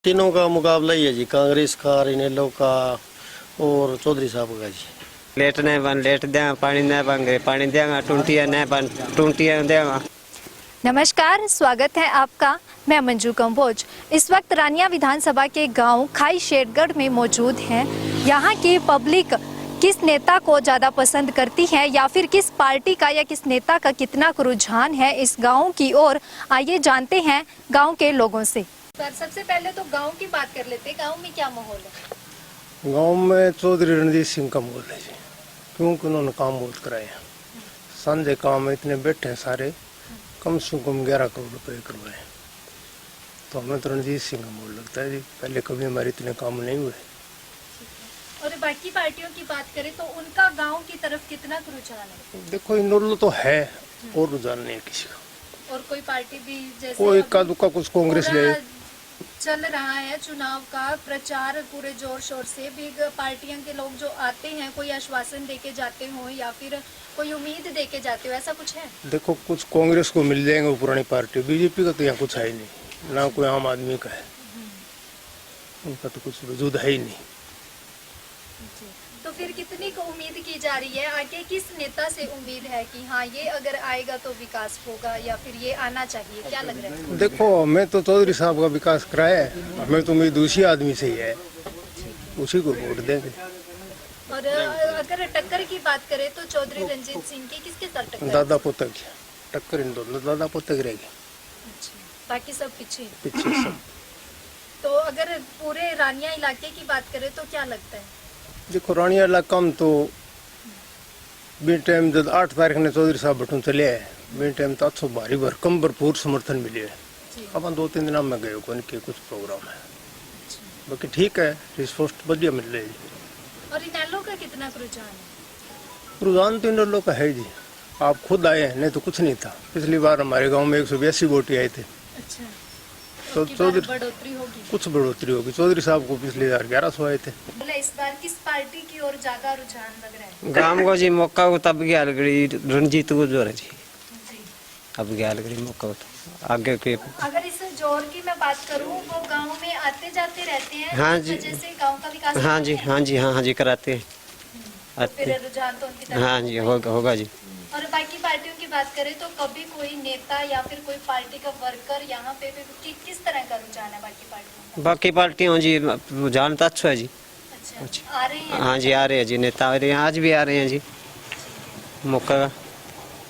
तीनों का मुकाबला ही है जी, कांग्रेस का, इनेलो का और चौधरी साहब का जी। लेट नहीं बन लेट देंगे, पानी नहीं बन पानी देंगे, टूंटियाँ नहीं बन टूंटियाँ देंगे। नमस्कार, स्वागत है आपका। मैं मंजू कंबोज इस वक्त रानिया विधानसभा के गांव खाई शेरगढ़ में मौजूद हैं। यहाँ की पब्लिक किस नेता को ज़्यादा पसंद करती है या फिर किस पार्टी का या किस नेता का कितना रुझान है इस गांव की ओर, आइए जानते हैं गांव के लोगों से। सर, सबसे पहले तो गांव की बात कर लेते हैं। गांव में क्या माहौल है? गांव में चौधरी रणजीत सिंह का माहौल है जी, क्योंकि उन्होंने काम बहुत कराए हैं। संजय काम में इतने बैठे हैं सारे, कम से कम 11 करोड़ रुपए करवाए, तो हमें तो रणजीत सिंह का माहौल लगता है जी। पहले कभी हमारे इतने काम नहीं हुए। और बाकी पार्टियों की बात करें तो उनका गांव की तरफ कितना रुझान है? देखो, इनोलो तो है और रुझान नहीं है किसी का। और कोई पार्टी भी जैसे कोई इक्का दुक्का कुछ कांग्रेस ले चल रहा है चुनाव का प्रचार पूरे जोर शोर से, भी पार्टियों के लोग जो आते हैं कोई आश्वासन देके जाते हो या फिर कोई उम्मीद देके जाते हो, ऐसा कुछ है? देखो, कुछ कांग्रेस को मिल जाएंगे वो पुरानी पार्टी, बीजेपी का तो यहाँ कुछ है ही नहीं, ना कोई आम आदमी का है, उनका तो कुछ वजूद है ही नहीं। तो फिर कितनी को उम्मीद की जा रही है आगे? किस नेता से उम्मीद है कि हाँ ये अगर आएगा तो विकास होगा या फिर ये आना चाहिए, क्या लग रहा है? देखो, हमें तो चौधरी साहब का विकास कराया है, हमें तो उम्मीद उसी आदमी से ही है, उसी को वोट देंगे। और अगर टक्कर की बात करें तो चौधरी रंजीत सिंह की किसके साथ टक्कर? दादा पोता की टक्कर, इन दोनों दादा पोता की रहेगी, बाकी सब पीछे। सब। तो अगर पूरे रानिया इलाके की बात करें तो क्या लगता है? देखो, रानिया इलाका में तो बी टाइम जब 8 तारीख ने चौधरी साहब बटन चले आए, बी टाइम तो अच्छो भारी भरकम भरपूर समर्थन मिले है। अपन 2-3 दिन में गए कौन के कुछ प्रोग्राम है, बाकी ठीक है, रिस्पॉन्स बढ़िया मिल रही है। और इनेलो का कितना रुझान है? रुझान तो इनेलो का है जी, आप खुद आए हैं, नहीं तो कुछ नहीं था। पिछली बार हमारे गांव में 182 वोट आए थे। अच्छा, तो चौधरी बढ़ोतरी होगी, कुछ बढ़ोतरी होगी। चौधरी साहब को पिछली बार 1100 आए थे। इस बार किस पार्टी की ओर ज्यादा रुझान लग रहा है? गांव को जी मौका को तब गया लगड़ी रणजीत को जोर है जी, जी। अब गया लगड़ी मौका को तो आगे के। अगर इस जोर की मैं बात करूं, वो गांव में आते जाते रहते हैं, हाँ इस जी। वजह से गांव का विकास हाँ जी, हाँ जी, हाँ जी कराते हैं, तो फिर आते। रुझान तो उनकी तरफ। हाँ जी, होगा जी। और बाकी पार्टियों की बात करें तो कभी कोई नेता या फिर कोई पार्टी का वर्कर यहाँ पे भी किस तरह का रुझान है बाकी पार्टियों का? बाकी पार्टियों जी रुझान तो अच्छा है जी। अच्छा, आ रही है? हाँ जी, आ रहे हैं जी, नेता आ रहे हैं, आज भी आ रहे हैं जी मौका।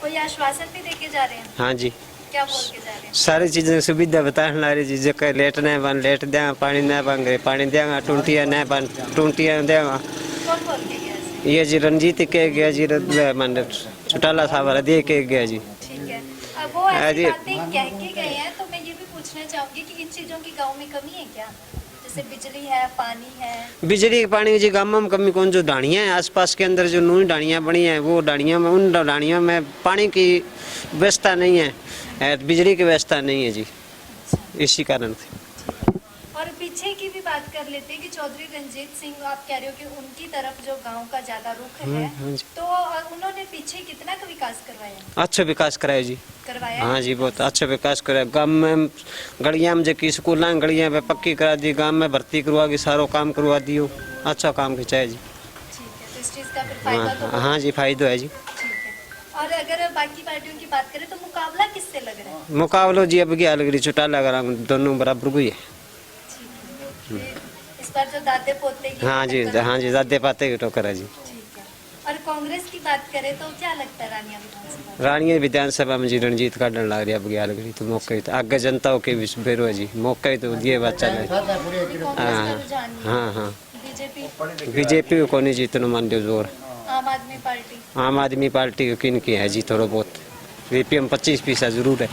कोई आश्वासन भी देके जा रहे हैं? हाँ जी, क्या बोल के जा रहे हैं? सारी चीजें सुविधा बताने ला रही जी, जो कहे लेट नहीं बन लेट देंगे, पानी नहीं बन पानी देंगे, टूंटियाँ नहीं बन टूंटियाँ देंगे। कौन बोल के गया है? ये जी रणजीत कह गया जी, मन चौटाला साहब वाला दे के गया जी। ठीक है, अब वो ऐसी जी। बातें कह के गए हैं, तो मैं ये भी पूछना चाहूंगी कि इन चीजों की गांव में कमी है क्या? जैसे बिजली है, पानी है। बिजली पानी जी गाँव में कमी कौन, जो डाणियाँ हैं आसपास के अंदर जो नई डाणियाँ बनी हैं, वो डाणियाँ में उन डाणियों में पानी की व्यवस्था नहीं है, बिजली की व्यवस्था नहीं है जी, इसी कारण से। और पीछे की भी बात कर लेते हैं कि चौधरी रंजीत सिंह, आप कह रहे हो कि उनकी तरफ जो गांव का ज्यादा रुख है, हाँ जी। तो उन्होंने पीछे कितना का विकास करवाया? अच्छा विकास कराया जी। करवाया? हाँ जी, बहुत अच्छा विकास कराया। गाँव में गलियाँ में जो स्कूल गलियाँ पे पक्की करा दी, गाँव में भर्ती करवा दी, सारो काम करवा दियो, अच्छा काम खिंचाया जी। ठीक है, तो इस चीज का फिर फायदा तो हाँ जी, फायदा है जी। ठीक है। और अगर बाकी पार्टियों की बात करें तो मुकाबला किससे लग रहा है? मुकाबलो जी अब क्या लग रही, चौटाला लगा, दोनों बराबर को ही है। इस बार जो दादे पोते की हाँ जी, हाँ जी, दादे पाते की टोकर है जी। ठीक है। और कांग्रेस की बात करें तो क्या लगता है रानिया विधानसभा? रानिया विधानसभा में जी रणजीत का डर लग रही है, अब क्या लग रही, तो मौके तो आगे जनताओं के बेरो है जी, मौके तो ये बात चल रही। कांग्रेस का रुझान नहीं है। हाँ हाँ, बीजेपी, बीजेपी को कौन नहीं जीतने मान दो जोर। आम आदमी पार्टी, आम आदमी पार्टी को किन की है जी, थोड़ा बहुत बीपीएम 25% जरूर है,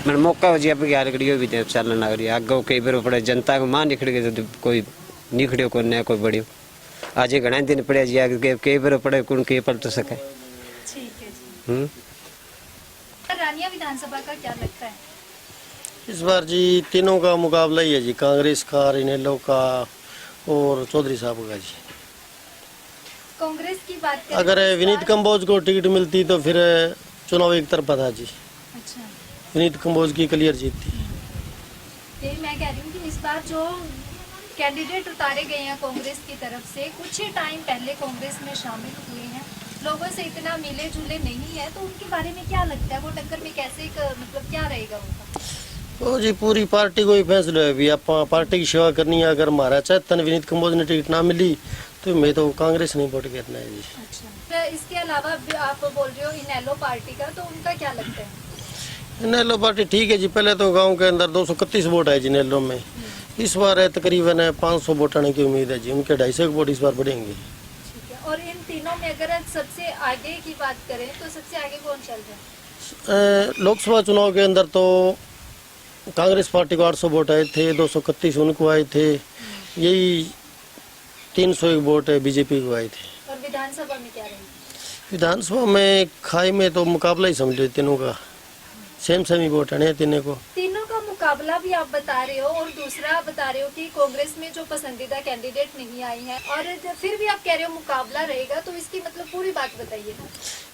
मैंने मौका जी अब क्या लग भी चलने लग रही है, आगे कई बार पड़े जनता को मान निकल गए, तो कोई निकड़ियो को नया कोई बढ़ियो, आज घना दिन पड़े जी, आगे कई बार पड़े कौन के पलट सके। ठीक है जी। रानिया विधानसभा का क्या लगता है? इस बार जी तीनों का मुकाबला ही है जी, कांग्रेस का, इनेलो का और चौधरी साहब का जी। कांग्रेस की बात करें अगर तो इस विनीत बार- कंबोज को टिकट मिलती तो फिर चुनाव एक तरफा था जी, अच्छा, विनीत कंबोज की क्लियर जीत थी। यही मैं कह रही हूँ कि इस बार जो कैंडिडेट उतारे गए हैं कांग्रेस की तरफ से, कुछ ही टाइम पहले कांग्रेस में शामिल हुए हैं, लोगों से इतना मिले जुले नहीं है, तो उनके बारे में क्या लगता है? वो टक्कर में कैसे मतलब क्या रहेगा उनका? तो जी पूरी पार्टी को ही फैसला है भी आप पार्टी की सेवा करनी है। अगर हमारा चेतन विनीत कंबोज ने टिकट ना मिली तो मैं तो कांग्रेस नहीं वोट करना है जी। अच्छा, तो इसके अलावा भी आप बोल रहे हो इनेलो पार्टी का, तो उनका क्या लगता है? नेलो पार्टी ठीक है जी। पहले तो गांव के अंदर 231 वोट है जी नेलो में। इस बार है तकरीबन 500 वोट आने की उम्मीद है जी। उनके 250 वोट इस बार बढ़ेंगे। ठीक है, और इन तीनों में अगर सबसे आगे की बात करें तो सबसे आगे कौन चल रहा है? लोकसभा चुनाव के अंदर तो कांग्रेस पार्टी को 800 वोट आए थे, 231 उनको आए थे। यही 301 वोट है बीजेपी को आए थे। और विधानसभा में क्या रहेगी? विधानसभा में खाई में तो मुकाबला ही समझ लो तीनों का। सेम ही वोट है तीनों को। तीनों का मुकाबला भी आप बता रहे हो, और दूसरा आप बता रहे हो कि कांग्रेस में जो पसंदीदा कैंडिडेट नहीं आई है, और फिर भी आप कह रहे हो मुकाबला रहेगा, तो इसकी मतलब पूरी बात बताइए ना।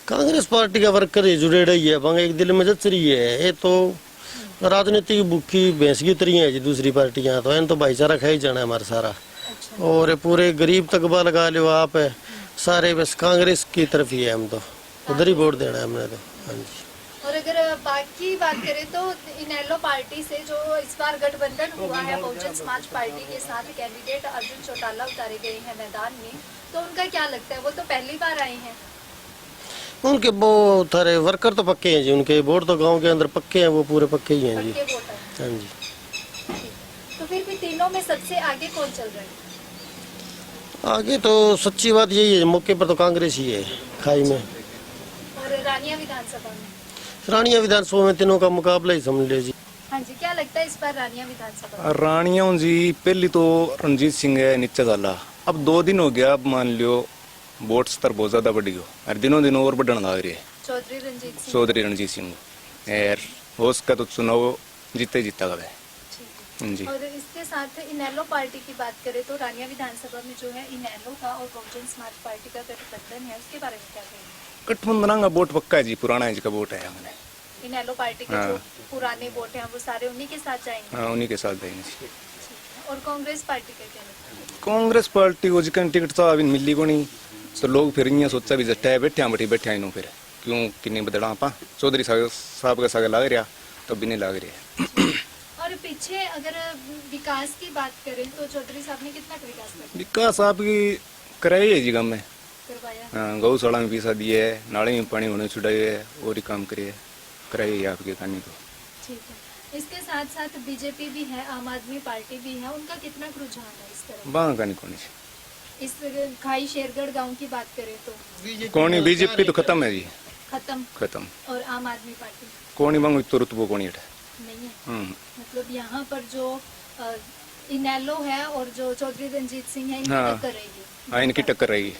कांग्रेस पार्टी का वर्कर ही जुड़े रही है, बंग एक दिल में जच रही है। ये तो राजनीतिक भूखी भैंस की तरी है जी। दूसरी पार्टियां तो इन तो भाईचारा खा ही जाना है हमारा सारा। और पूरे गरीब तकबा लगा लो आप, सारे बस कांग्रेस की तरफ ही है। हम तो उधर ही वोट देना है हमने तो। हाँ जी। और अगर बाकी बात करें तो इनेलो पार्टी से जो इस बार गठबंधन हुआ है बहुजन समाज पार्टी के साथ, कैंडिडेट अर्जुन चौटाला उतारे गए हैं मैदान में, तो उनका क्या लगता है? वो तो पहली बार आए हैं। उनके वो थारे वर्कर तो पक्के हैं जी। उनके वोट तो गांव के अंदर पक्के हैं, वो पूरे पक्के ही हैं जी। पक्के वोट हैं। हाँ जी। तो फिर भी तीनों में सबसे आगे कौन चल रहा है? आगे तो सच्ची बात यही है, मौके पर तो कांग्रेस ही है खाई में। और रानिया विधानसभा में? रानिया विधानसभा में तीनों का मुकाबला ही समझ लो जी। हाँ जी, क्या लगता है इस बार रानिया विधानसभा? रानिया जी पहली तो रणजीत सिंह है नीचे डाला। अब 2 दिन हो गया, अब मान लियो वोट स्तर बहुत ज्यादा बढ़ गयो और दिनों दिन और बढ़ने लग रही है। चौधरी रणजीत सिंह और हो सका तो चुनाव जीते जीता गए जी। और इसके साथ इनेलो पार्टी की बात करें तो रानिया विधानसभा में जो है इनेलो का और बहुजन समाज पार्टी का गठबंधन है, उसके बारे में क्या कहेंगे? गठबंधन का वोट पक्का है जी। पुराना जी का वोट है हमने। इनेलो पार्टी के जो पुराने वोट हैं वो सारे उन्हीं के साथ जाएंगे। हाँ, उन्हीं के साथ जाएंगे। और कांग्रेस पार्टी का क्या लगता है? कांग्रेस पार्टी को जिकन टिकट तो अभी मिली को नहीं, तो लोग फिर यहाँ सोचा भी जट्टा बैठे बैठे इनू फिर क्यों किन्नी बदड़ा आप चौधरी साहब का साग लग रहा तो भी नहीं लग रहा। और पीछे अगर विकास की बात करें तो चौधरी साहब ने कितना विकास विकास आपकी कराई है जी गाँव में। करवाया? हाँ, गौशाला में पैसा दिए है, नाले में पानी होने छुड़ाए है, और ही काम करे कराई है आपकी कहानी तो। ठीक है, इसके साथ साथ बीजेपी भी है, आम आदमी पार्टी भी है, उनका कितना रुझान है इस तरफ? वहाँ कहानी कौन सी इस खाई शेरगढ़ गांव की बात करें तो कौन बीजेपी तो खत्म है जी। खत्म। और आम आदमी पार्टी कौन ही मांगो तो रुतबो कौन ही नहीं है। मतलब यहाँ पर जो इनेलो है और जो चौधरी रंजीत सिंह है, इनकी हाँ। टक्कर रहेगी। हाँ, इनकी टक्कर रहेगी।